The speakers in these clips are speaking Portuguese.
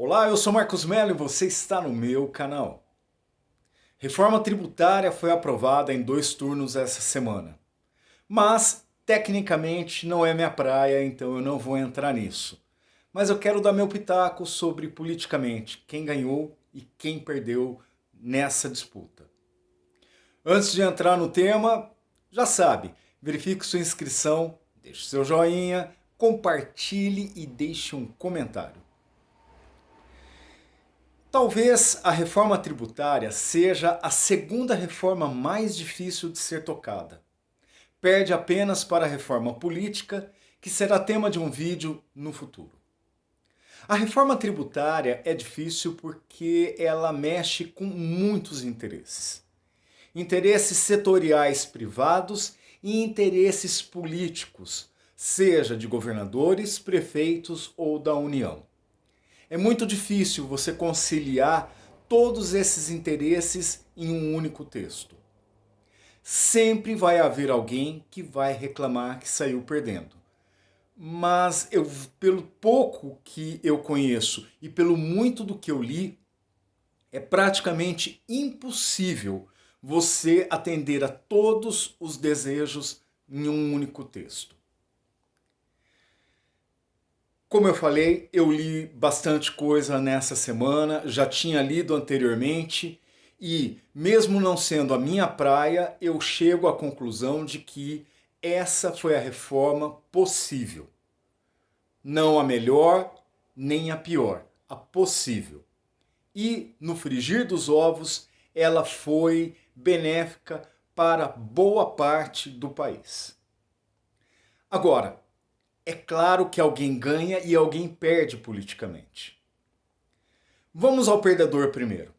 Olá, eu sou Marcos Melo e você está no meu canal. Reforma tributária foi aprovada em 2 turnos essa semana. Mas, tecnicamente, não é minha praia, então eu não vou entrar nisso. Mas eu quero dar meu pitaco sobre politicamente quem ganhou e quem perdeu nessa disputa. Antes de entrar no tema, já sabe, verifique sua inscrição, deixe seu joinha, compartilhe e deixe um comentário. Talvez a reforma tributária seja a segunda reforma mais difícil de ser tocada. Perde apenas para a reforma política, que será tema de um vídeo no futuro. A reforma tributária é difícil porque ela mexe com muitos interesses. Interesses setoriais privados e interesses políticos, seja de governadores, prefeitos ou da União. É muito difícil você conciliar todos esses interesses em um único texto. Sempre vai haver alguém que vai reclamar que saiu perdendo. Mas pelo pouco que eu conheço e pelo muito do que eu li, é praticamente impossível você atender a todos os desejos em um único texto. Como eu falei, eu li bastante coisa nessa semana, já tinha lido anteriormente e, mesmo não sendo a minha praia, eu chego à conclusão de que essa foi a reforma possível. Não a melhor, nem a pior, a possível. E, no frigir dos ovos, ela foi benéfica para boa parte do país. Agora, é claro que alguém ganha e alguém perde politicamente. Vamos ao perdedor primeiro.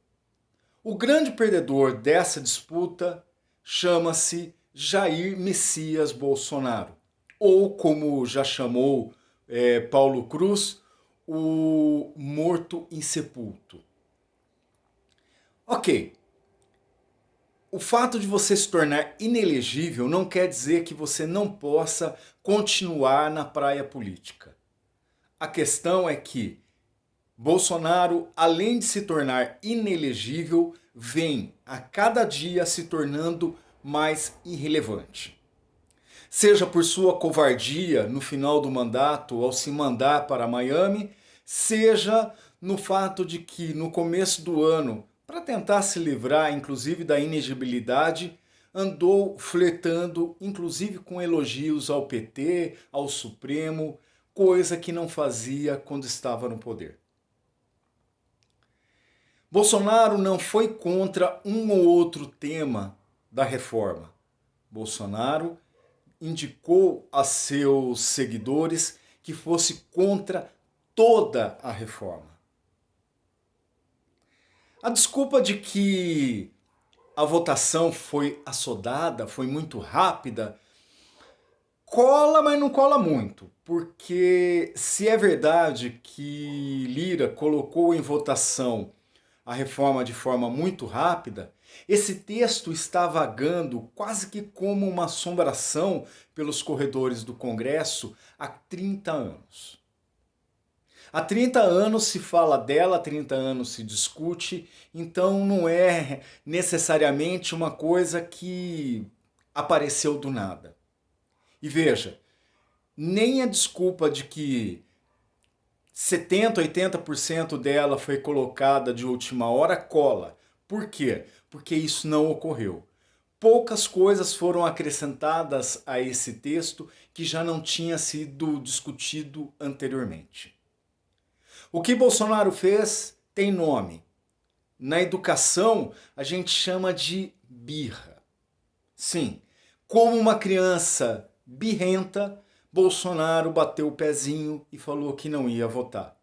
O grande perdedor dessa disputa chama-se Jair Messias Bolsonaro, ou como já chamou Paulo Cruz, o morto insepulto. Ok, o fato de você se tornar inelegível não quer dizer que você não possa continuar na praia política. A questão é que Bolsonaro, além de se tornar inelegível, vem a cada dia se tornando mais irrelevante. Seja por sua covardia no final do mandato ao se mandar para Miami, seja no fato de que no começo do ano, para tentar se livrar inclusive da inegibilidade, andou flertando inclusive com elogios ao PT, ao Supremo, coisa que não fazia quando estava no poder. Bolsonaro não foi contra um ou outro tema da reforma. Bolsonaro indicou a seus seguidores que fosse contra toda a reforma. A desculpa de que a votação foi assodada, foi muito rápida, cola, mas não cola muito, porque se é verdade que Lira colocou em votação a reforma de forma muito rápida, esse texto está vagando quase que como uma assombração pelos corredores do Congresso há 30 anos. Há 30 anos se fala dela, há 30 anos se discute, então não é necessariamente uma coisa que apareceu do nada. E veja, nem a desculpa de que 70, 80% dela foi colocada de última hora cola. Por quê? Porque isso não ocorreu. Poucas coisas foram acrescentadas a esse texto que já não tinha sido discutido anteriormente. O que Bolsonaro fez tem nome. Na educação, a gente chama de birra. Sim, como uma criança birrenta, Bolsonaro bateu o pezinho e falou que não ia votar.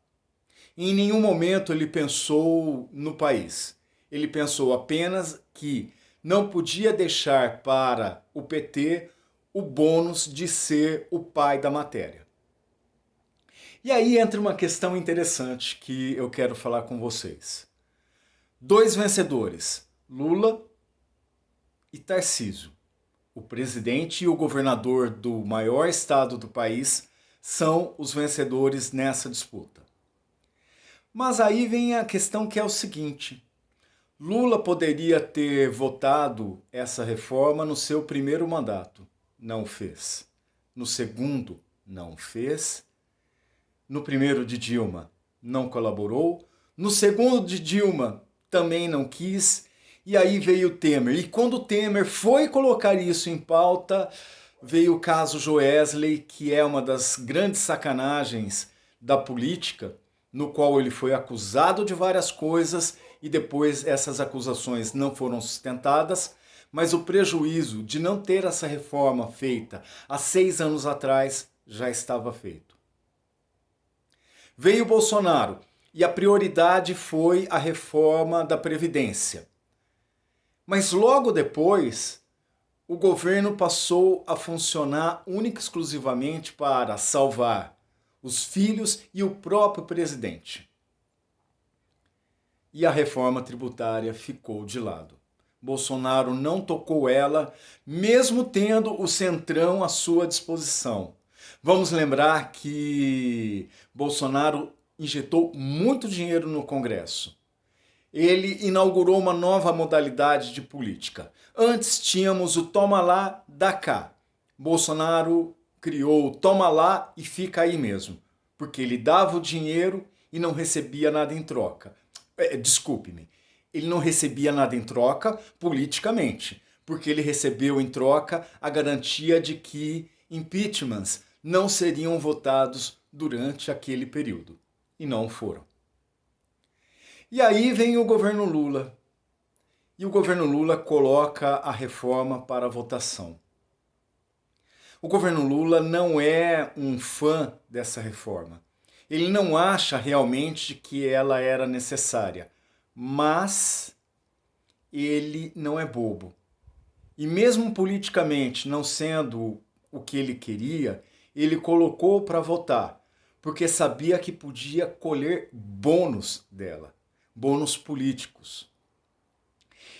Em nenhum momento ele pensou no país. Ele pensou apenas que não podia deixar para o PT o bônus de ser o pai da matéria. E aí entra uma questão interessante que eu quero falar com vocês. Dois vencedores, Lula e Tarcísio. O presidente e o governador do maior estado do país são os vencedores nessa disputa. Mas aí vem a questão que é o seguinte: Lula poderia ter votado essa reforma no seu primeiro mandato. Não fez. No segundo, não fez. No primeiro de Dilma, não colaborou. No segundo de Dilma, também não quis. E aí veio o Temer. E quando o Temer foi colocar isso em pauta, veio o caso Joesley, que é uma das grandes sacanagens da política, no qual ele foi acusado de várias coisas e depois essas acusações não foram sustentadas, mas o prejuízo de não ter essa reforma feita há 6 anos atrás já estava feito. Veio o Bolsonaro e a prioridade foi a reforma da Previdência. Mas logo depois, o governo passou a funcionar única e exclusivamente para salvar os filhos e o próprio presidente. E a reforma tributária ficou de lado. Bolsonaro não tocou ela, mesmo tendo o Centrão à sua disposição. Vamos lembrar que Bolsonaro injetou muito dinheiro no Congresso. Ele inaugurou uma nova modalidade de política. Antes tínhamos o toma lá, dá cá. Bolsonaro criou o toma lá e fica aí mesmo, porque ele dava o dinheiro e não recebia nada em troca. Desculpe-me, ele não recebia nada em troca politicamente, porque ele recebeu em troca a garantia de que impeachments não seriam votados durante aquele período. E não foram. E aí vem o governo Lula. E o governo Lula coloca a reforma para votação. O governo Lula não é um fã dessa reforma. Ele não acha realmente que ela era necessária, mas ele não é bobo. E mesmo politicamente não sendo o que ele queria, ele colocou para votar, porque sabia que podia colher bônus dela, bônus políticos.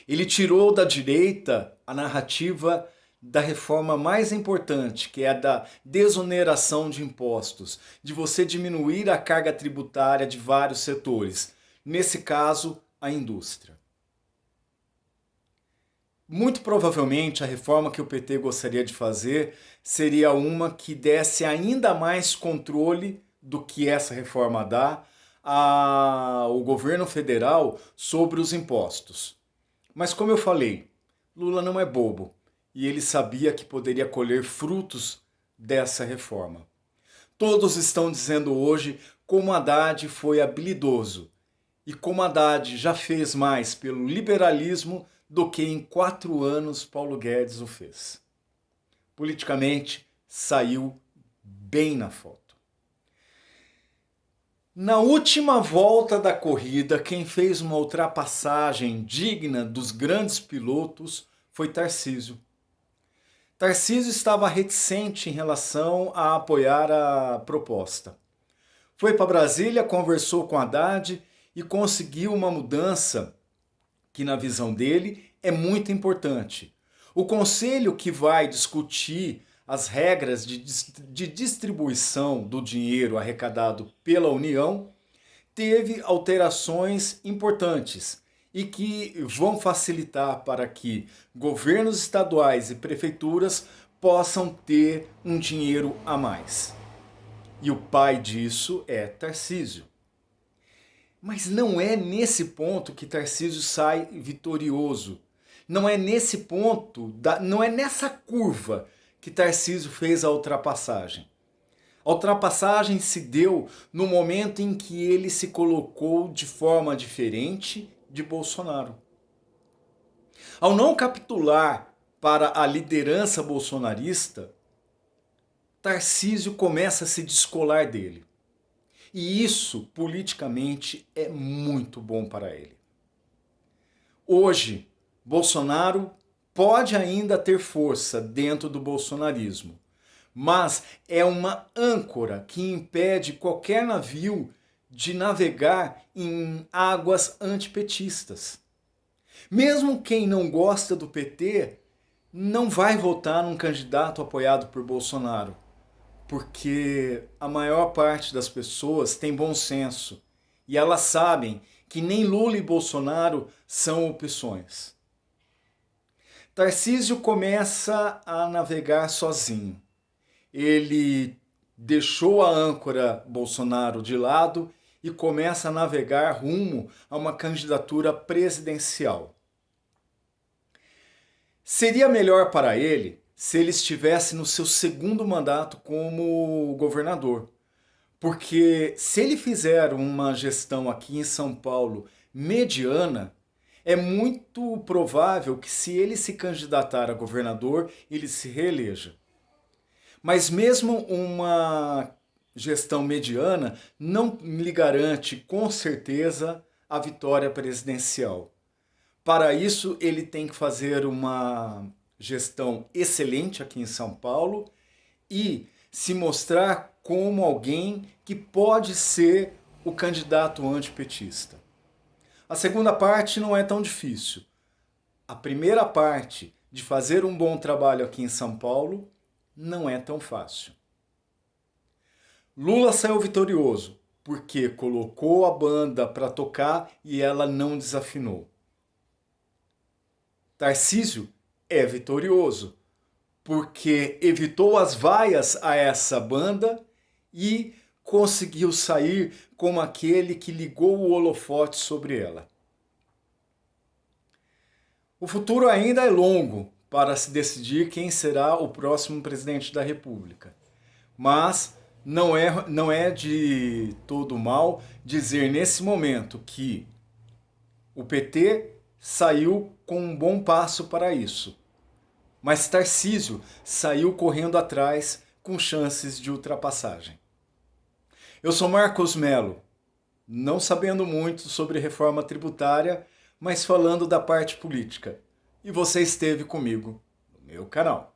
Ele tirou da direita a narrativa da reforma mais importante, que é a da desoneração de impostos, de você diminuir a carga tributária de vários setores, nesse caso, a indústria. Muito provavelmente a reforma que o PT gostaria de fazer seria uma que desse ainda mais controle do que essa reforma dá ao governo federal sobre os impostos. Mas como eu falei, Lula não é bobo. E ele sabia que poderia colher frutos dessa reforma. Todos estão dizendo hoje como Haddad foi habilidoso e como Haddad já fez mais pelo liberalismo do que em 4 anos Paulo Guedes o fez. Politicamente, saiu bem na foto. Na última volta da corrida, quem fez uma ultrapassagem digna dos grandes pilotos foi Tarcísio. Tarcísio estava reticente em relação a apoiar a proposta. Foi para Brasília, conversou com Haddad e conseguiu uma mudança que, na visão dele, é muito importante. O conselho que vai discutir as regras de distribuição do dinheiro arrecadado pela União teve alterações importantes e que vão facilitar para que governos estaduais e prefeituras possam ter um dinheiro a mais. E o pai disso é Tarcísio. Mas não é nesse ponto que Tarcísio sai vitorioso. Não é nesse ponto, não é nessa curva que Tarcísio fez a ultrapassagem. A ultrapassagem se deu no momento em que ele se colocou de forma diferente de Bolsonaro. Ao não capitular para a liderança bolsonarista, Tarcísio começa a se descolar dele. E isso, politicamente, é muito bom para ele. Hoje, Bolsonaro pode ainda ter força dentro do bolsonarismo, mas é uma âncora que impede qualquer navio de navegar em águas antipetistas. Mesmo quem não gosta do PT não vai votar num candidato apoiado por Bolsonaro, porque a maior parte das pessoas tem bom senso E elas sabem que nem Lula e Bolsonaro são opções. Tarcísio começa a navegar sozinho. Ele deixou a âncora Bolsonaro de lado e começa a navegar rumo a uma candidatura presidencial. Seria melhor para ele se ele estivesse no seu segundo mandato como governador, porque se ele fizer uma gestão aqui em São Paulo mediana, é muito provável que se ele se candidatar a governador, ele se reeleja. Mas mesmo uma gestão mediana não lhe garante com certeza a vitória presidencial. Para isso, ele tem que fazer uma gestão excelente aqui em São Paulo e se mostrar como alguém que pode ser o candidato antipetista. A segunda parte não é tão difícil. A primeira parte de fazer um bom trabalho aqui em São Paulo não é tão fácil. Lula saiu vitorioso porque colocou a banda para tocar e ela não desafinou. Tarcísio é vitorioso porque evitou as vaias a essa banda e conseguiu sair como aquele que ligou o holofote sobre ela. O futuro ainda é longo para se decidir quem será o próximo presidente da República, mas não é de todo mal dizer nesse momento que o PT saiu com um bom passo para isso, mas Tarcísio saiu correndo atrás com chances de ultrapassagem. Eu sou Marcos Melo, não sabendo muito sobre reforma tributária, mas falando da parte política. E você esteve comigo no meu canal.